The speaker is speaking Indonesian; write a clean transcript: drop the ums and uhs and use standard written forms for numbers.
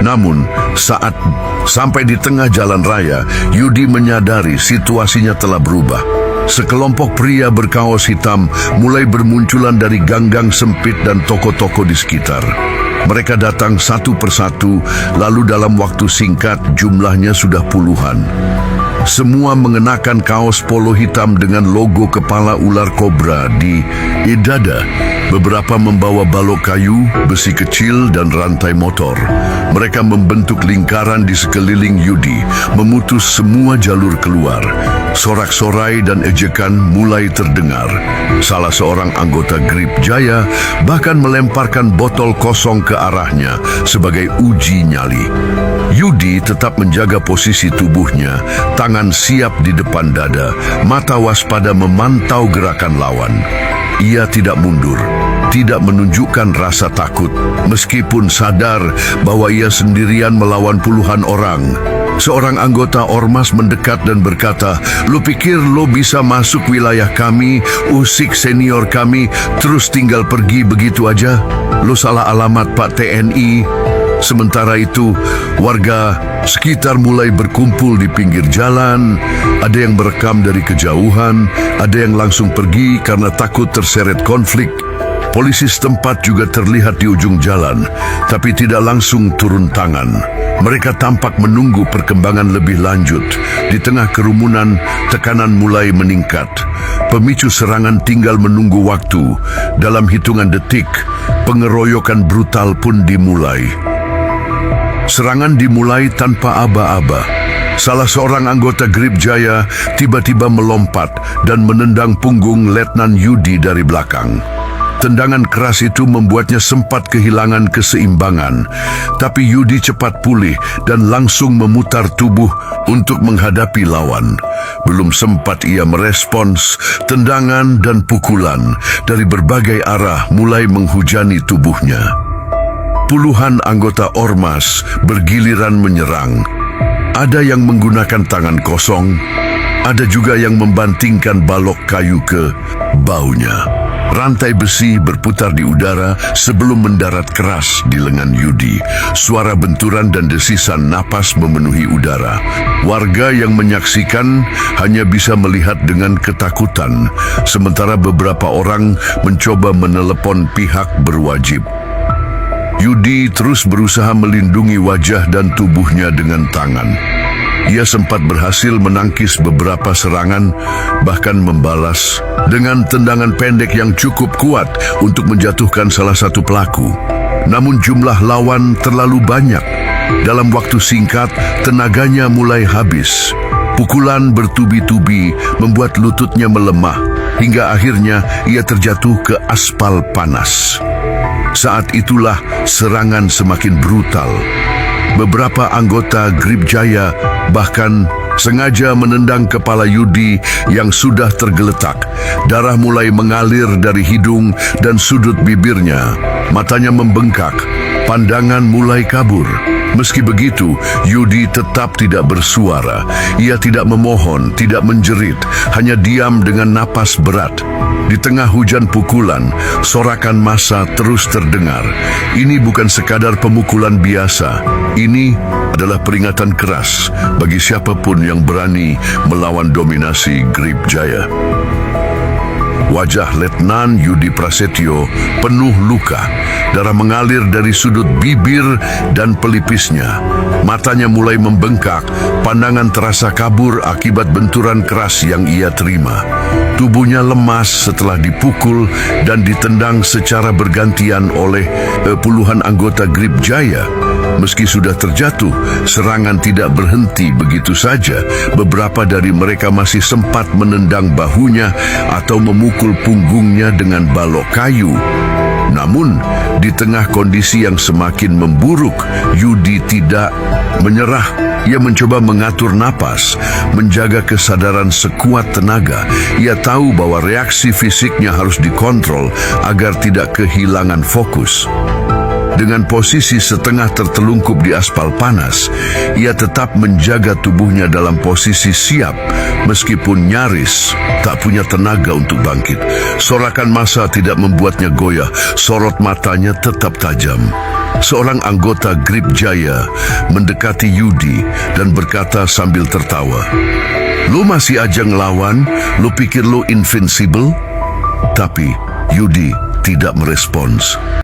Namun, saat sampai di tengah jalan raya, Yudi menyadari situasinya telah berubah. Sekelompok pria berkaos hitam mulai bermunculan dari gang-gang sempit dan toko-toko di sekitar. Mereka datang satu persatu, lalu dalam waktu singkat jumlahnya sudah puluhan. Semua mengenakan kaos polo hitam dengan logo kepala ular kobra di dada. Beberapa membawa balok kayu, besi kecil, dan rantai motor. Mereka membentuk lingkaran di sekeliling Yudi, memutus semua jalur keluar. Sorak-sorai dan ejekan mulai terdengar. Salah seorang anggota Grip Jaya bahkan melemparkan botol kosong ke arahnya sebagai uji nyali. Yudi tetap menjaga posisi tubuhnya, tangan siap di depan dada, mata waspada memantau gerakan lawan. Ia tidak mundur, tidak menunjukkan rasa takut, meskipun sadar bahwa ia sendirian melawan puluhan orang. Seorang anggota ormas mendekat dan berkata, "Lu pikir lu bisa masuk wilayah kami, usik senior kami, terus tinggal pergi begitu aja? Lu salah alamat, Pak TNI." Sementara itu, warga sekitar mulai berkumpul di pinggir jalan. Ada yang merekam dari kejauhan, ada yang langsung pergi karena takut terseret konflik. Polisi setempat juga terlihat di ujung jalan, tapi tidak langsung turun tangan. Mereka tampak menunggu perkembangan lebih lanjut. Di tengah kerumunan, tekanan mulai meningkat. Pemicu serangan tinggal menunggu waktu. Dalam hitungan detik, pengeroyokan brutal pun dimulai. Serangan dimulai tanpa aba-aba. Salah seorang anggota Grip Jaya tiba-tiba melompat dan menendang punggung Letnan Yudi dari belakang. Tendangan keras itu membuatnya sempat kehilangan keseimbangan, tapi Yudi cepat pulih dan langsung memutar tubuh untuk menghadapi lawan. Belum sempat ia merespons, tendangan dan pukulan dari berbagai arah mulai menghujani tubuhnya. Puluhan anggota ormas bergiliran menyerang. Ada yang menggunakan tangan kosong, ada juga yang membantingkan balok kayu ke baunya. Rantai besi berputar di udara sebelum mendarat keras di lengan Yudi. Suara benturan dan desisan napas memenuhi udara. Warga yang menyaksikan hanya bisa melihat dengan ketakutan, sementara beberapa orang mencoba menelepon pihak berwajib. Yudi terus berusaha melindungi wajah dan tubuhnya dengan tangan. Ia sempat berhasil menangkis beberapa serangan, bahkan membalas dengan tendangan pendek yang cukup kuat untuk menjatuhkan salah satu pelaku. Namun jumlah lawan terlalu banyak. Dalam waktu singkat, tenaganya mulai habis. Pukulan bertubi-tubi membuat lututnya melemah, hingga akhirnya ia terjatuh ke aspal panas. Saat itulah serangan semakin brutal. Beberapa anggota Grip Jaya bahkan sengaja menendang kepala Yudi yang sudah tergeletak. Darah mulai mengalir dari hidung dan sudut bibirnya. Matanya membengkak, pandangan mulai kabur. Meski begitu, Yudi tetap tidak bersuara. Ia tidak memohon, tidak menjerit, hanya diam dengan napas berat. Di tengah hujan pukulan, sorakan massa terus terdengar. Ini bukan sekadar pemukulan biasa. Ini adalah peringatan keras bagi siapapun yang berani melawan dominasi Grip Jaya. Wajah Letnan Yudi Prasetyo penuh luka. Darah mengalir dari sudut bibir dan pelipisnya. Matanya mulai membengkak, pandangan terasa kabur akibat benturan keras yang ia terima. Tubuhnya lemas setelah dipukul dan ditendang secara bergantian oleh puluhan anggota Grip Jaya. Meski sudah terjatuh, serangan tidak berhenti begitu saja. Beberapa dari mereka masih sempat menendang bahunya atau memukul punggungnya dengan balok kayu. Namun, di tengah kondisi yang semakin memburuk, Yudi tidak menyerah. Ia mencoba mengatur napas, menjaga kesadaran sekuat tenaga. Ia tahu bahwa reaksi fisiknya harus dikontrol agar tidak kehilangan fokus. Dengan posisi setengah tertelungkup di aspal panas, ia tetap menjaga tubuhnya dalam posisi siap, meskipun nyaris tak punya tenaga untuk bangkit. Sorakan massa tidak membuatnya goyah, sorot matanya tetap tajam. Seorang anggota Grip Jaya mendekati Yudi dan berkata sambil tertawa, "Lu masih aja ngelawan? Lu pikir lu invincible?" Tapi Yudi tidak merespons.